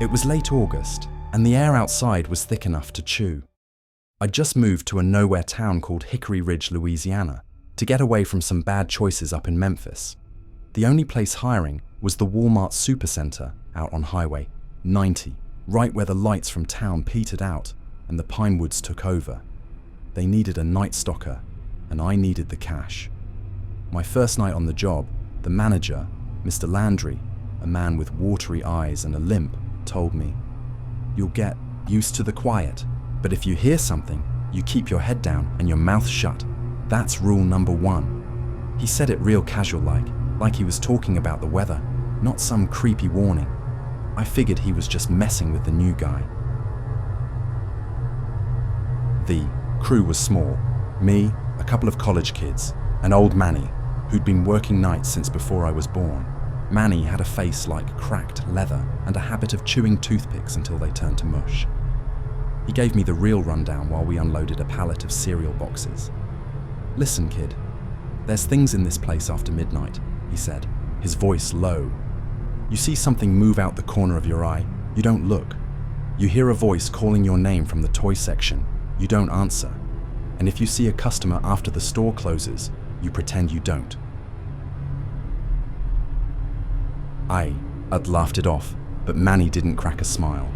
It was late August, and the air outside was thick enough to chew. I'd just moved to a nowhere town called Hickory Ridge, Louisiana, to get away from some bad choices up in Memphis. The only place hiring was the Walmart Supercenter out on Highway 90, right where the lights from town petered out and the pine woods took over. They needed a night stalker, and I needed the cash. My first night on the job, the manager, Mr. Landry, a man with watery eyes and a limp, told me, "You'll get used to the quiet, but if you hear something, you keep your head down and your mouth shut. That's rule number 1. He said it real casual like he was talking about the weather, not some creepy warning. I figured he was just messing with the new guy. The crew was small. Me, a couple of college kids, and old Manny, who'd been working nights since before I was born. Manny had a face like cracked leather and a habit of chewing toothpicks until they turned to mush. He gave me the real rundown while we unloaded a pallet of cereal boxes. "Listen, kid, there's things in this place after midnight," he said, his voice low. "You see something move out the corner of your eye, you don't look. You hear a voice calling your name from the toy section, you don't answer. And if you see a customer after the store closes, you pretend you don't." I'd laughed it off, but Manny didn't crack a smile.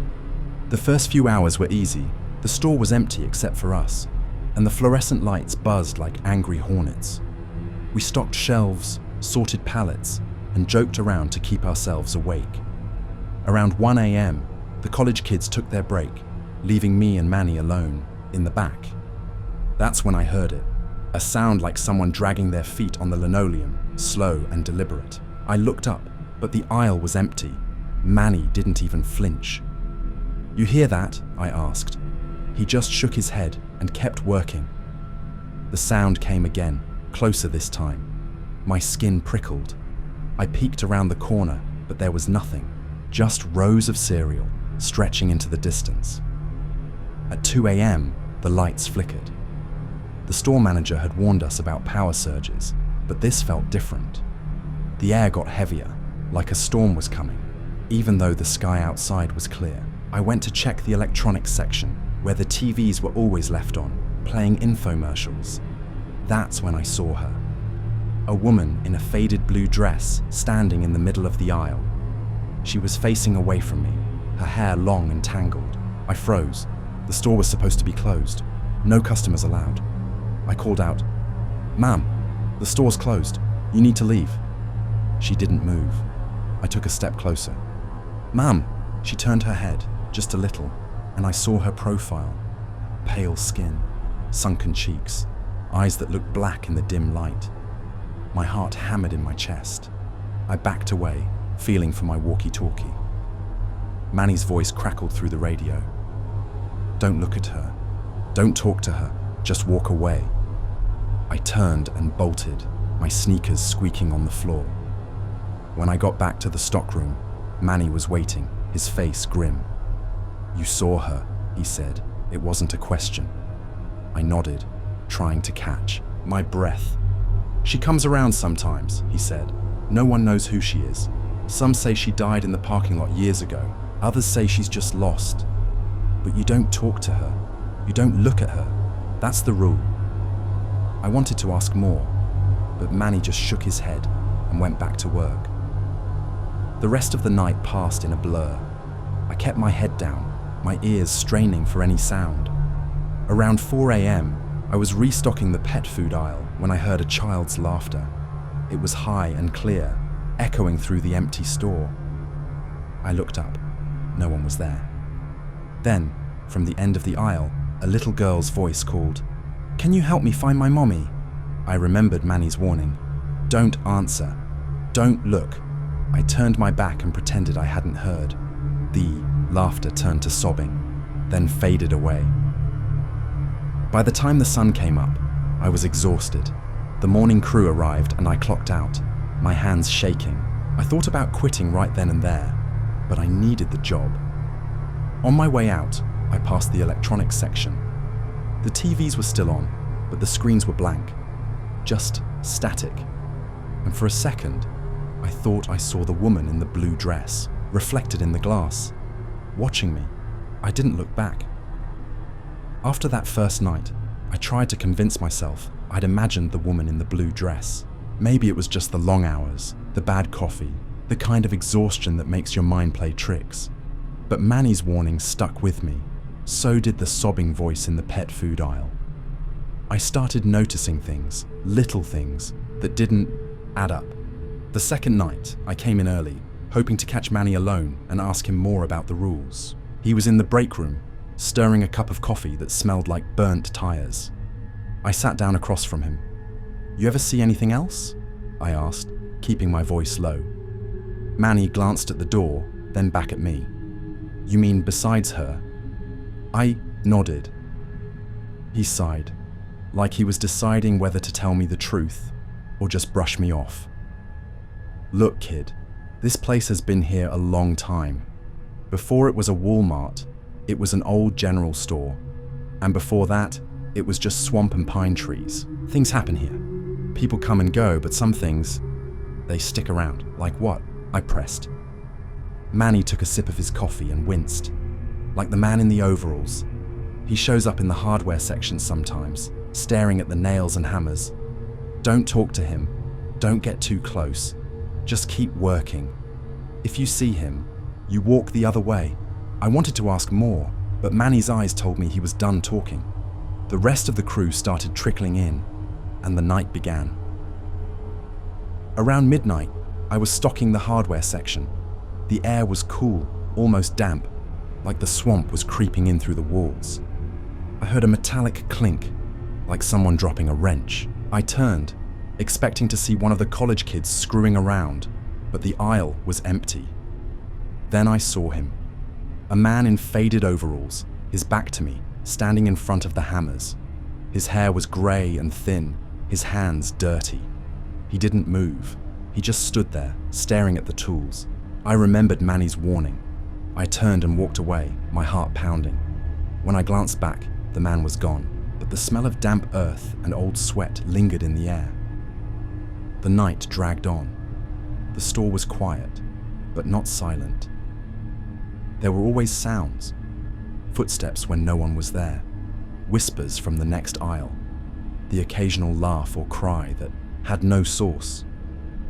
The first few hours were easy. The store was empty except for us, and the fluorescent lights buzzed like angry hornets. We stocked shelves, sorted pallets, and joked around to keep ourselves awake. Around 1 a.m., the college kids took their break, leaving me and Manny alone, in the back. That's when I heard it, a sound like someone dragging their feet on the linoleum, slow and deliberate. I looked up, but the aisle was empty. Manny didn't even flinch. "You hear that?" I asked. He just shook his head and kept working. The sound came again, closer this time. My skin prickled. I peeked around the corner, but there was nothing, just rows of cereal stretching into the distance. At 2 a.m., the lights flickered. The store manager had warned us about power surges, but this felt different. The air got heavier, like a storm was coming, even though the sky outside was clear. I went to check the electronics section, where the TVs were always left on, playing infomercials. That's when I saw her. A woman in a faded blue dress standing in the middle of the aisle. She was facing away from me, her hair long and tangled. I froze. The store was supposed to be closed. No customers allowed. I called out, "Ma'am, the store's closed. You need to leave." She didn't move. I took a step closer. "Ma'am!" She turned her head, just a little, and I saw her profile. Pale skin, sunken cheeks, eyes that looked black in the dim light. My heart hammered in my chest. I backed away, feeling for my walkie-talkie. Manny's voice crackled through the radio. "Don't look at her. Don't talk to her. Just walk away." I turned and bolted, my sneakers squeaking on the floor. When I got back to the stockroom, Manny was waiting, his face grim. "You saw her," he said. It wasn't a question. I nodded, trying to catch my breath. "She comes around sometimes," he said. "No one knows who she is. Some say she died in the parking lot years ago. Others say she's just lost. But you don't talk to her. You don't look at her. That's the rule." I wanted to ask more, but Manny just shook his head and went back to work. The rest of the night passed in a blur. I kept my head down, my ears straining for any sound. Around 4 a.m., I was restocking the pet food aisle when I heard a child's laughter. It was high and clear, echoing through the empty store. I looked up. No one was there. Then, from the end of the aisle, a little girl's voice called, "Can you help me find my mommy?" I remembered Manny's warning. "Don't answer. Don't look." I turned my back and pretended I hadn't heard. The laughter turned to sobbing, then faded away. By the time the sun came up, I was exhausted. The morning crew arrived and I clocked out, my hands shaking. I thought about quitting right then and there, but I needed the job. On my way out, I passed the electronics section. The TVs were still on, but the screens were blank, just static. And for a second, I thought I saw the woman in the blue dress, reflected in the glass. watching me. I didn't look back. After that first night, I tried to convince myself I'd imagined the woman in the blue dress. Maybe it was just the long hours, the bad coffee, the kind of exhaustion that makes your mind play tricks. But Manny's warning stuck with me. So did the sobbing voice in the pet food aisle. I started noticing things, little things, that didn't add up. The second night, I came in early, hoping to catch Manny alone and ask him more about the rules. He was in the break room, stirring a cup of coffee that smelled like burnt tires. I sat down across from him. "You ever see anything else?" I asked, keeping my voice low. Manny glanced at the door, then back at me. "You mean besides her?" I nodded. He sighed, like he was deciding whether to tell me the truth or just brush me off. "Look, kid, this place has been here a long time. Before it was a Walmart, it was an old general store. And before that, it was just swamp and pine trees. Things happen here. People come and go, but some things, they stick around." "Like what?" I pressed. Manny took a sip of his coffee and winced. "Like the man in the overalls. He shows up in the hardware section sometimes, staring at the nails and hammers. Don't talk to him. Don't get too close. Just keep working. If you see him, you walk the other way." I wanted to ask more, but Manny's eyes told me he was done talking. The rest of the crew started trickling in, and the night began. Around midnight, I was stocking the hardware section. The air was cool, almost damp, like the swamp was creeping in through the walls. I heard a metallic clink, like someone dropping a wrench. I turned, expecting to see one of the college kids screwing around, but the aisle was empty. Then I saw him. A man in faded overalls, his back to me, standing in front of the hammers. His hair was grey and thin, his hands dirty. He didn't move. He just stood there, staring at the tools. I remembered Manny's warning. I turned and walked away, my heart pounding. When I glanced back, the man was gone, but the smell of damp earth and old sweat lingered in the air. The night dragged on. The store was quiet, but not silent. There were always sounds. Footsteps when no one was there. Whispers from the next aisle. The occasional laugh or cry that had no source.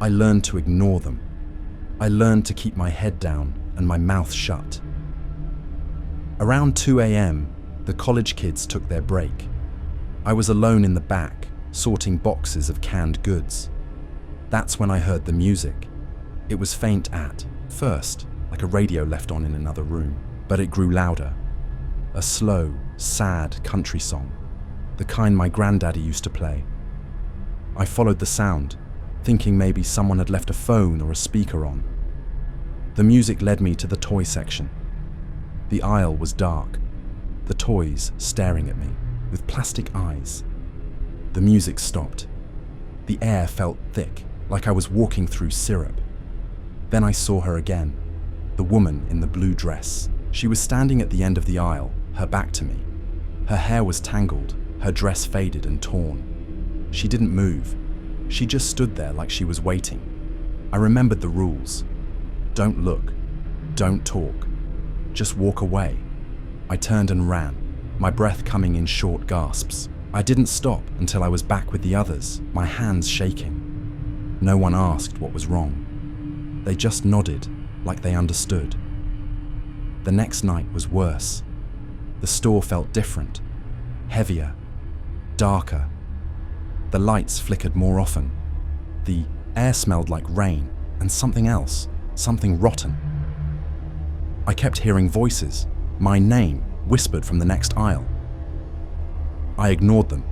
I learned to ignore them. I learned to keep my head down and my mouth shut. Around 2 a.m., the college kids took their break. I was alone in the back, sorting boxes of canned goods. That's when I heard the music. It was faint at first, like a radio left on in another room, but it grew louder. A slow, sad country song, the kind my granddaddy used to play. I followed the sound, thinking maybe someone had left a phone or a speaker on. The music led me to the toy section. The aisle was dark, the toys staring at me with plastic eyes. The music stopped. The air felt thick, like I was walking through syrup. Then I saw her again, the woman in the blue dress. She was standing at the end of the aisle, her back to me. Her hair was tangled, her dress faded and torn. She didn't move. She just stood there like she was waiting. I remembered the rules. Don't look. Don't talk. Just walk away. I turned and ran, my breath coming in short gasps. I didn't stop until I was back with the others, my hands shaking. No one asked what was wrong. They just nodded, like they understood. The next night was worse. The store felt different, heavier, darker. The lights flickered more often. The air smelled like rain and something else, something rotten. I kept hearing voices, my name whispered from the next aisle. I ignored them.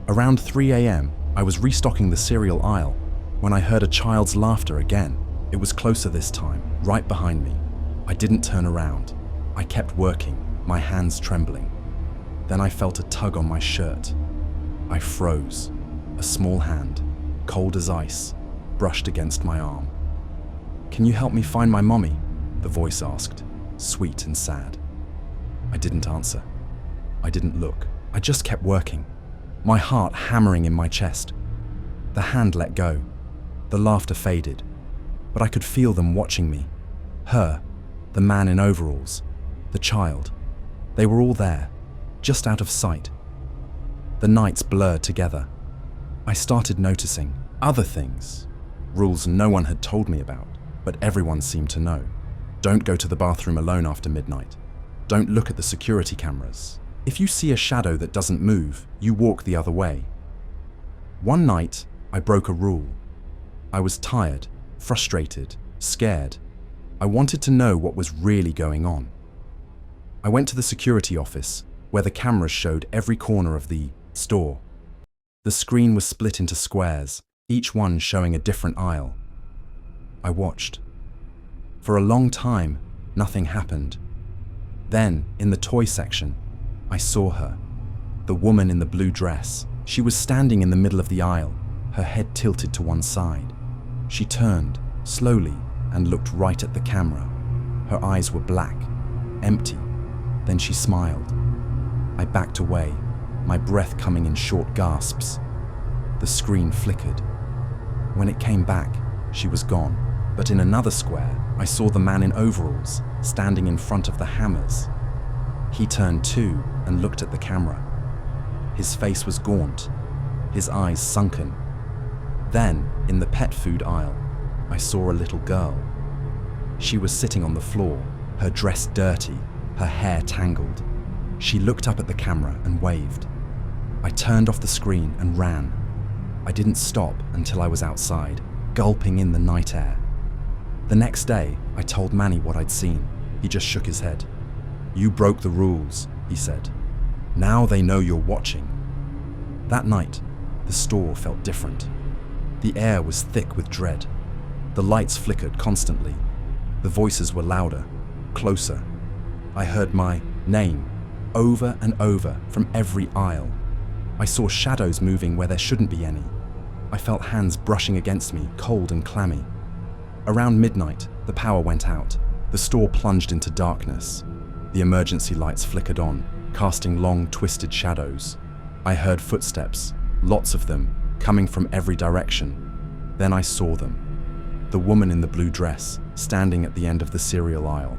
Around 3 a.m., I was restocking the cereal aisle when I heard a child's laughter again. It was closer this time, right behind me. I didn't turn around. I kept working, my hands trembling. Then I felt a tug on my shirt. I froze. A small hand, cold as ice, brushed against my arm. "Can you help me find my mommy?" the voice asked, sweet and sad. I didn't answer. I didn't look. I just kept working, my heart hammering in my chest. The hand let go. The laughter faded, but I could feel them watching me. Her, the man in overalls, the child. They were all there, just out of sight. The nights blurred together. I started noticing other things, rules no one had told me about, but everyone seemed to know. Don't go to the bathroom alone after midnight. Don't look at the security cameras. If you see a shadow that doesn't move, you walk the other way. One night, I broke a rule. I was tired, frustrated, scared. I wanted to know what was really going on. I went to the security office, where the cameras showed every corner of the store. The screen was split into squares, each one showing a different aisle. I watched. For a long time, nothing happened. Then, in the toy section, I saw her. The woman in the blue dress. She was standing in the middle of the aisle, her head tilted to one side. She turned, slowly, and looked right at the camera. Her eyes were black, empty. Then she smiled. I backed away, my breath coming in short gasps. The screen flickered. When it came back, she was gone. But in another square, I saw the man in overalls, standing in front of the hammers. He turned too and looked at the camera. His face was gaunt, his eyes sunken. Then, in the pet food aisle, I saw a little girl. She was sitting on the floor, her dress dirty, her hair tangled. She looked up at the camera and waved. I turned off the screen and ran. I didn't stop until I was outside, gulping in the night air. The next day, I told Manny what I'd seen. He just shook his head. "You broke the rules," he said. "Now they know you're watching." That night, the store felt different. The air was thick with dread. The lights flickered constantly. The voices were louder, closer. I heard my name over and over from every aisle. I saw shadows moving where there shouldn't be any. I felt hands brushing against me, cold and clammy. Around midnight, the power went out. The store plunged into darkness. The emergency lights flickered on, casting long, twisted shadows. I heard footsteps, lots of them, coming from every direction. Then I saw them. The woman in the blue dress, standing at the end of the cereal aisle.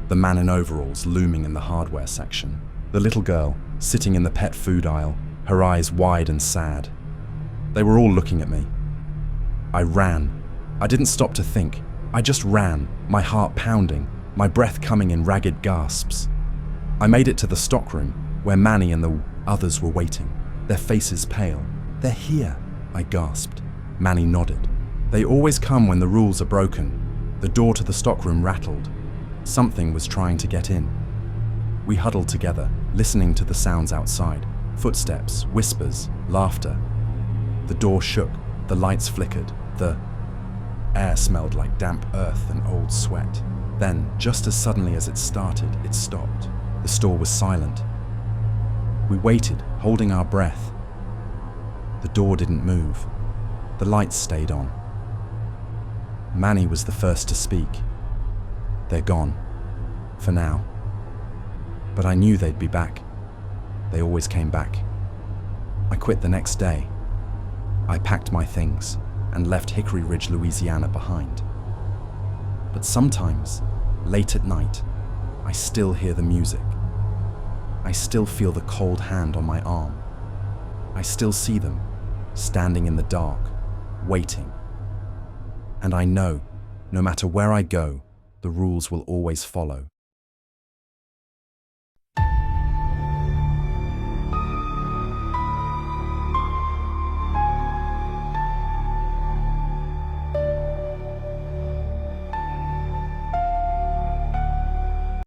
The man in overalls looming in the hardware section. The little girl, sitting in the pet food aisle, her eyes wide and sad. They were all looking at me. I ran. I didn't stop to think. I just ran, my heart pounding, my breath coming in ragged gasps. I made it to the stockroom, where Manny and the others were waiting, their faces pale. "They're here," I gasped. Manny nodded. "They always come when the rules are broken." The door to the stockroom rattled. Something was trying to get in. We huddled together, listening to the sounds outside. Footsteps, whispers, laughter. The door shook, the lights flickered, the air smelled like damp earth and old sweat. Then, just as suddenly as it started, it stopped. The store was silent. We waited, holding our breath. The door didn't move. The lights stayed on. Manny was the first to speak. "They're gone. For now." But I knew they'd be back. They always came back. I quit the next day. I packed my things and left Hickory Ridge, Louisiana behind. But sometimes, late at night, I still hear the music. I still feel the cold hand on my arm. I still see them, standing in the dark, waiting. And I know, no matter where I go, the rules will always follow.